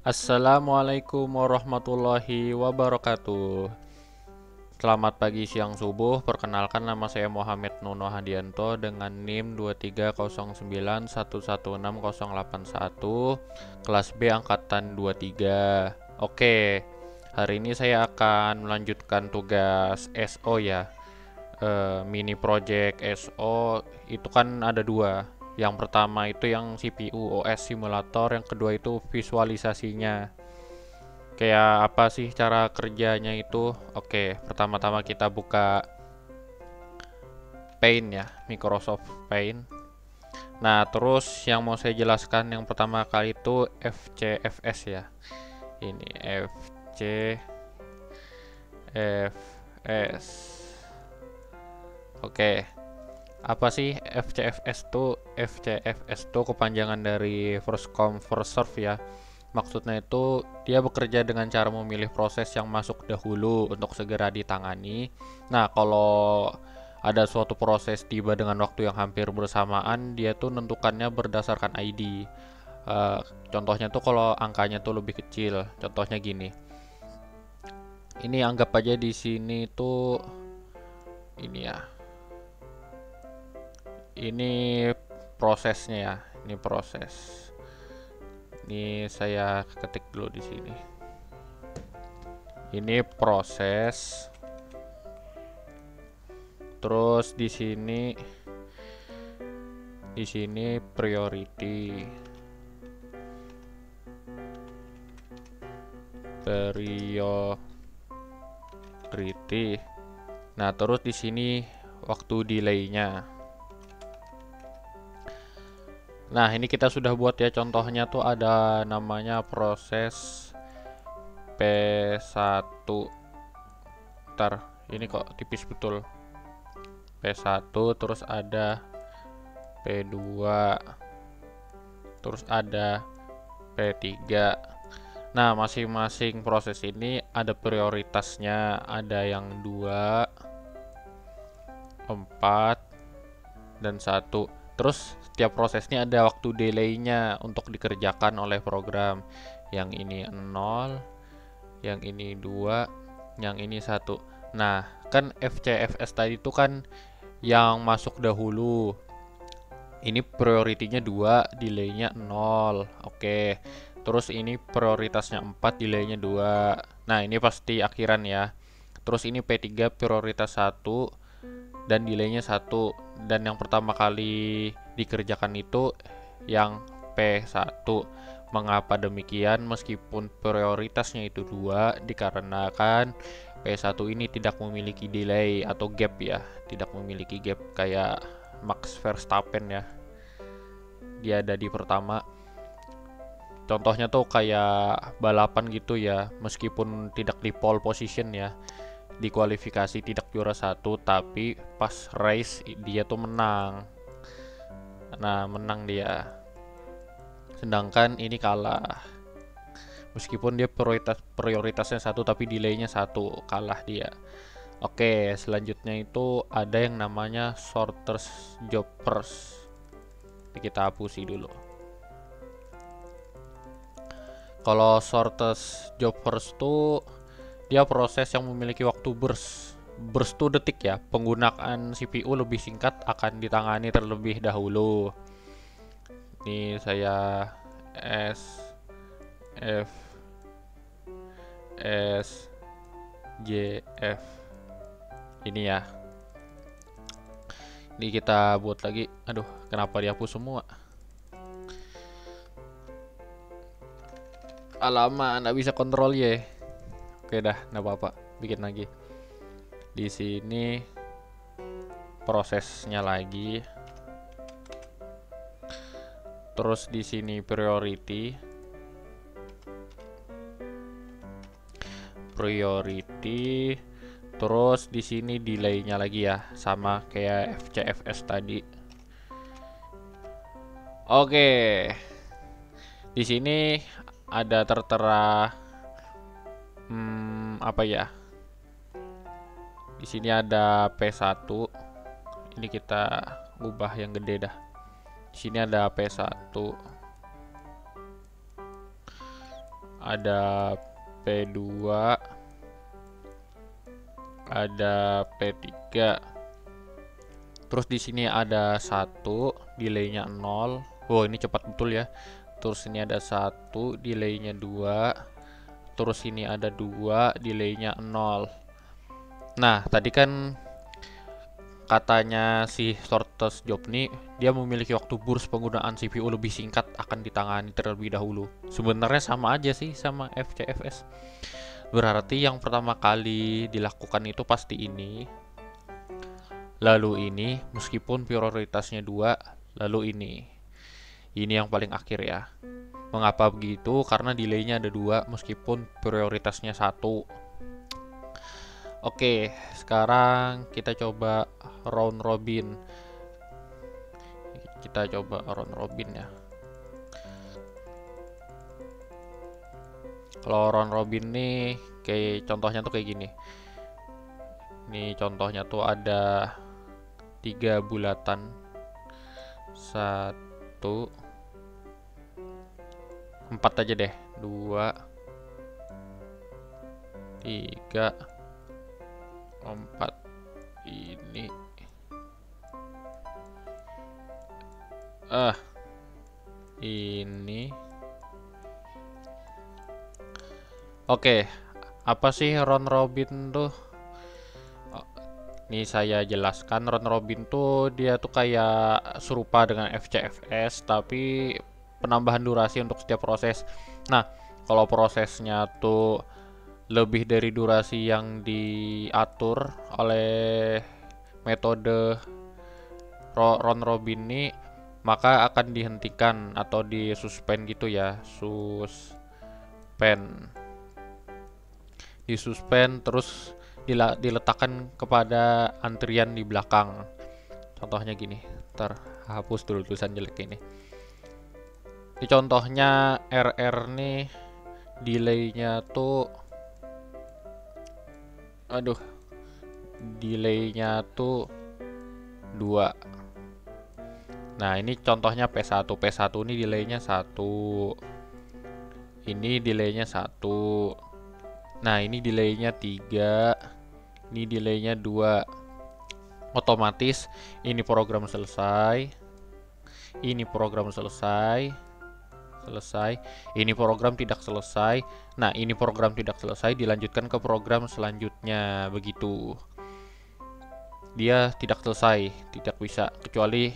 Assalamualaikum warahmatullahi wabarakatuh. Selamat pagi, siang, subuh. Perkenalkan, nama saya Muhammad Nuno Hadianto dengan NIM 2309116081, kelas B angkatan 23. Oke, hari ini saya akan melanjutkan tugas SO ya. Mini project SO itu kan ada dua. Yang pertama itu yang CPU OS simulator, yang kedua itu visualisasinya. Kayak apa sih cara kerjanya itu? Oke, pertama-tama kita buka Paint ya, Microsoft Paint. Nah, terus yang mau saya jelaskan yang pertama kali itu FCFS ya. Ini FCFS. Oke, apa sih FCFS tuh? FCFS tuh kepanjangan dari first come first serve ya. Maksudnya itu dia bekerja dengan cara memilih proses yang masuk dahulu untuk segera ditangani. Nah, kalau ada suatu proses tiba dengan waktu yang hampir bersamaan, dia tuh nentukannya berdasarkan ID. Contohnya tuh kalau angkanya tuh lebih kecil. Contohnya gini. Ini anggap aja di sini tuh ini ya. Ini prosesnya ya. Ini proses. Ini saya ketik dulu di sini. Ini proses. Terus di sini priority. Nah, terus di sini waktu delay-nya. Nah, ini kita sudah buat ya, contohnya tuh ada namanya proses P1. Ntar, ini kok tipis betul. P1, terus ada P2, terus ada P3. Nah, masing-masing proses ini ada prioritasnya, ada yang 2, 4, dan 1. Terus setiap prosesnya ada waktu delay-nya untuk dikerjakan oleh program. Yang ini 0, yang ini 2, yang ini 1. Nah, kan FCFS tadi itu kan yang masuk dahulu. Ini prioritinya 2, delay-nya 0. Oke. Terus ini prioritasnya 4, delay-nya 2. Nah, ini pasti akhiran ya. Terus ini P3 prioritas 1 dan delay-nya 1. Dan yang pertama kali dikerjakan itu yang P1. Mengapa demikian? Meskipun prioritasnya itu 2, dikarenakan P1 ini tidak memiliki delay atau gap ya. Tidak memiliki gap kayak Max Verstappen ya. Dia ada di pertama. Contohnya tuh kayak balapan gitu ya. Meskipun tidak di pole position ya, di kualifikasi tidak juara 1, tapi pas race dia tuh menang. Nah, menang dia. Sedangkan ini kalah. Meskipun dia prioritasnya 1 tapi delaynya 1, kalah dia. Oke, selanjutnya itu ada yang namanya sorters jobbers. Kita hapusi dulu. Kalau sorters jobbers tuh dia proses yang memiliki waktu burst. Burst tuh detik ya. Penggunaan CPU lebih singkat akan ditangani terlebih dahulu. Ini saya S F S J F ini ya. Ini kita buat lagi. Aduh, kenapa dihapus semua? Alamak, nggak bisa kontrol ya. Oke dah, nggak apa-apa. Bikin lagi. Di sini prosesnya lagi. Terus di sini priority. Terus di sini delay-nya lagi ya, sama kayak FCFS tadi. Oke. Di sini ada tertera apa ya? Di sini ada P1. Ini kita ubah yang gede dah. Di sini ada P1. ada P2, ada P3. Terus di sini ada 1, delaynya 0. Wow, ini cepat betul ya. Terus ini ada 1, delaynya 2. Terus ini ada 2, delaynya 0. Nah, tadi kan katanya si shortest job nih, dia memiliki waktu burst penggunaan CPU lebih singkat akan ditangani terlebih dahulu. Sebenarnya sama aja sih sama FCFS. Berarti yang pertama kali dilakukan itu pasti ini. Lalu ini, meskipun prioritasnya 2, lalu ini. Ini yang paling akhir ya. Mengapa begitu? Karena delaynya ada 2 meskipun prioritasnya 1. Oke, sekarang kita coba round robin. Kita coba round robin ya. Kalau round robin nih, kayak contohnya tuh kayak gini. Ini contohnya tuh ada 3 bulatan. 1, 4 aja deh. 2, 3, 4. Ini ini oke, apa sih round robin tuh? Ini saya jelaskan. Round robin tuh dia tuh kayak serupa dengan FCFS tapi penambahan durasi untuk setiap proses. Nah, kalau prosesnya tuh lebih dari durasi yang diatur oleh metode round robin ini, maka akan dihentikan atau disuspend gitu ya. Disuspend terus diletakkan kepada antrian di belakang. Contohnya gini, ntar hapus dulu tulisan jelek ini. Ini contohnya RR nih, delaynya tuh delaynya tuh 2. Nah, ini contohnya P1. P1 ini delaynya 1. Ini delaynya 1. Nah, ini delaynya 3. Ini delaynya 2. Otomatis ini program selesai. Ini program selesai. Ini program tidak selesai. Nah, ini program tidak selesai, dilanjutkan ke program selanjutnya. Begitu. Dia tidak selesai, tidak bisa, kecuali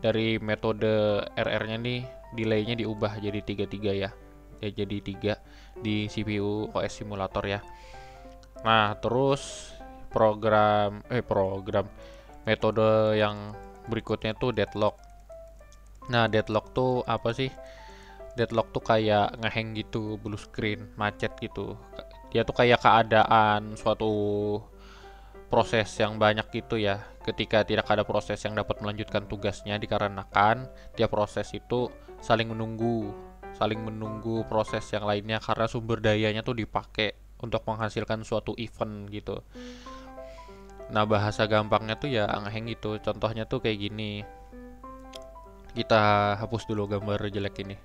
dari metode RR-nya nih delaynya diubah jadi 33 ya. Jadi 3 di CPU OS simulator ya. Nah, terus program metode yang berikutnya tuh deadlock. Nah, deadlock tuh apa sih? Deadlock tuh kayak ngehang gitu, blue screen, macet gitu. Dia tuh kayak keadaan suatu proses yang banyak gitu ya. Ketika tidak ada proses yang dapat melanjutkan tugasnya dikarenakan tiap proses itu saling menunggu proses yang lainnya karena sumber dayanya tuh dipakai untuk menghasilkan suatu event gitu. Nah, bahasa gampangnya tuh ya ngehang gitu. Contohnya tuh kayak gini. Kita hapus dulu gambar jelek ini.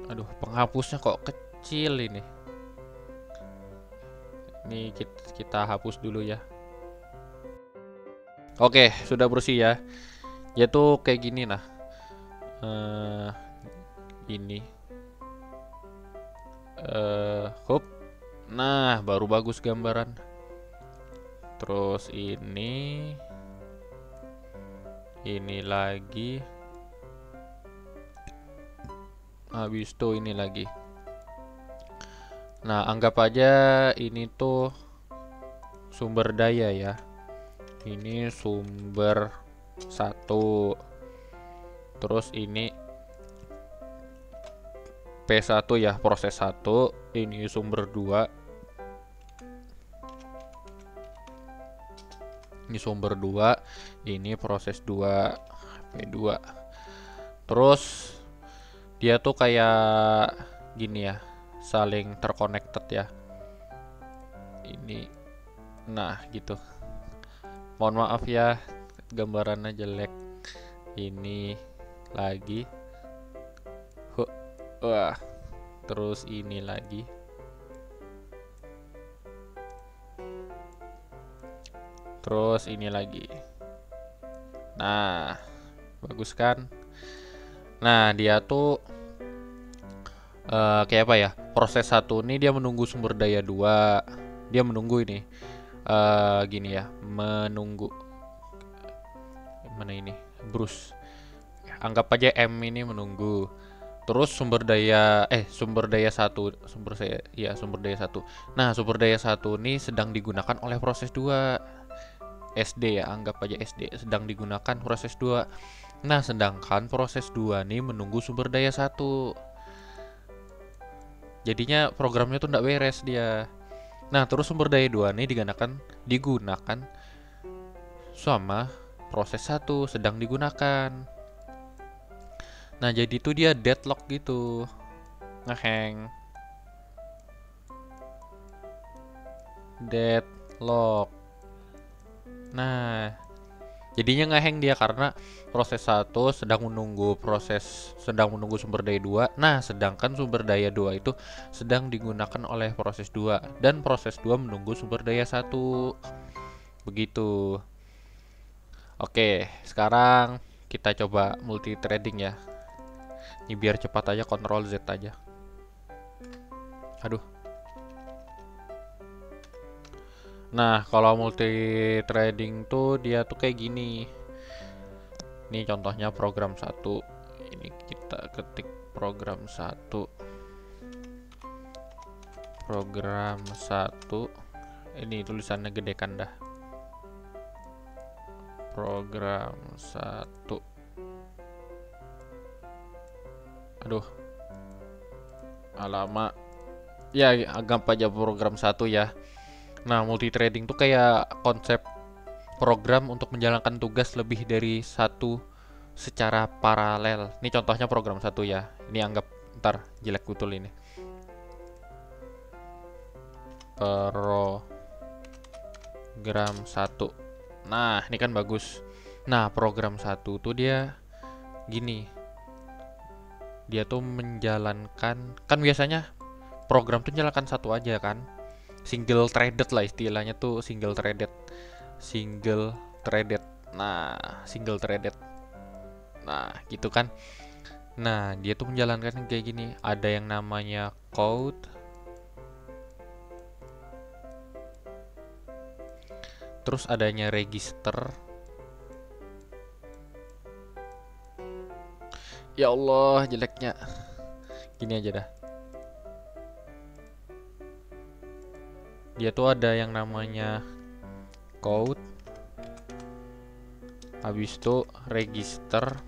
Aduh, penghapusnya kok kecil ini. Ini kita hapus dulu ya. Oke, sudah bersih ya. Ya tuh kayak gini nah. Ini. Hop. Nah, baru bagus gambaran. Terus ini lagi. Habis itu ini lagi. Nah, anggap aja ini tuh sumber daya ya. Ini sumber 1. Terus ini P1 ya, proses 1. Ini sumber 2. Ini sumber 2. Ini proses 2, P2. Terus dia tuh kayak gini ya, saling terconnected ya. Ini, nah gitu. Mohon maaf ya, gambarannya jelek. Ini lagi. Wah, terus ini lagi, terus ini lagi. Nah, bagus kan? Nah, dia tuh kayak apa ya? Proses satu ini dia menunggu sumber daya 2. Dia menunggu ini. Gini ya, menunggu mana ini? Bruce. Anggap aja M ini menunggu. Terus sumber daya sumber daya satu. Nah, sumber daya satu ini sedang digunakan oleh proses 2. SD ya, anggap aja SD sedang digunakan proses 2. Nah, sedangkan proses 2 nih menunggu sumber daya 1. Jadinya programnya tuh nggak beres dia. Nah, terus sumber daya 2 nih digunakan sama proses 1 sedang digunakan. Nah, jadi tuh dia deadlock gitu. Ngehang. Deadlock. Nah, jadinya ngehang dia karena proses 1 sedang menunggu sumber daya 2. Nah, sedangkan sumber daya 2 itu sedang digunakan oleh proses 2 dan proses 2 menunggu sumber daya 1. Begitu. Oke, sekarang kita coba multi threading ya. Ini biar cepat aja, Ctrl Z aja. Aduh. Nah, kalau multi threading tuh dia tuh kayak gini. Ini contohnya program 1. Ini kita ketik program 1. Program 1. Ini tulisannya gedekan dah. Program 1. Aduh. Alamak. Ya, anggap aja program 1 ya. Nah, multi threading tuh kayak konsep program untuk menjalankan tugas lebih dari satu secara paralel. Ini contohnya program 1 ya. Ini anggap ntar jelek betul ini. Program 1. Nah, ini kan bagus. Nah, program 1 tuh dia gini. Dia tuh menjalankan, kan biasanya program tuh menjalankan satu aja kan. Single threaded lah istilahnya tuh, single threaded. Nah, single threaded. Nah, gitu kan. Nah, dia tuh menjalankan kayak gini. Ada yang namanya code. Terus adanya register. Ya Allah, jeleknya. Gini aja dah. Dia tuh ada yang namanya code, habis itu register,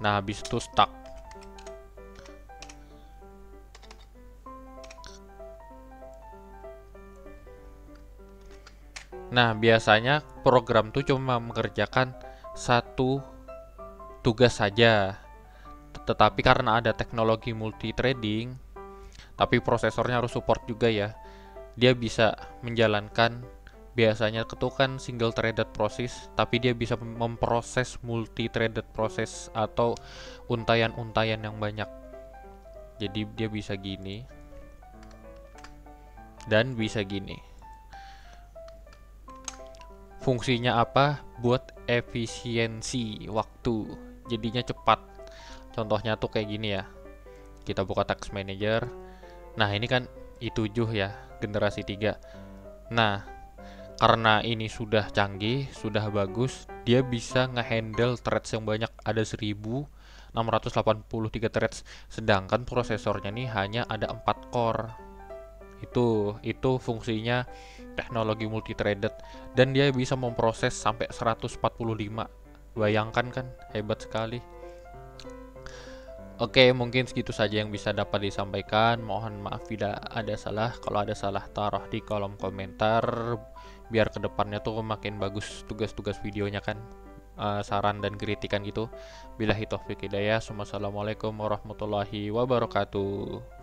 nah habis itu stack. Nah, biasanya program tuh cuma mengerjakan satu tugas saja, tetapi karena ada teknologi multi threading, tapi prosesornya harus support juga ya, dia bisa menjalankan, biasanya itu kan single threaded process, tapi dia bisa memproses multi threaded process atau untayan-untayan yang banyak. Jadi dia bisa gini dan bisa gini. Fungsinya apa? Buat efisiensi waktu, jadinya cepat. Contohnya tuh kayak gini ya. Kita buka Task Manager. Nah, ini kan i7 ya, generasi 3. Nah, karena ini sudah canggih, sudah bagus, dia bisa ngehandle threads yang banyak. Ada 1683 threads, sedangkan prosesornya nih hanya ada 4 core. Itu fungsinya teknologi multi-threaded, dan dia bisa memproses sampai 145. Bayangkan kan, hebat sekali. Oke, mungkin segitu saja yang bisa dapat disampaikan. Mohon maaf bila ada salah. Kalau ada salah, taruh di kolom komentar, biar kedepannya tuh makin bagus tugas-tugas videonya kan. Saran dan kritikan gitu. Billahi taufiq hidayah. Wassalamualaikum warahmatullahi wabarakatuh.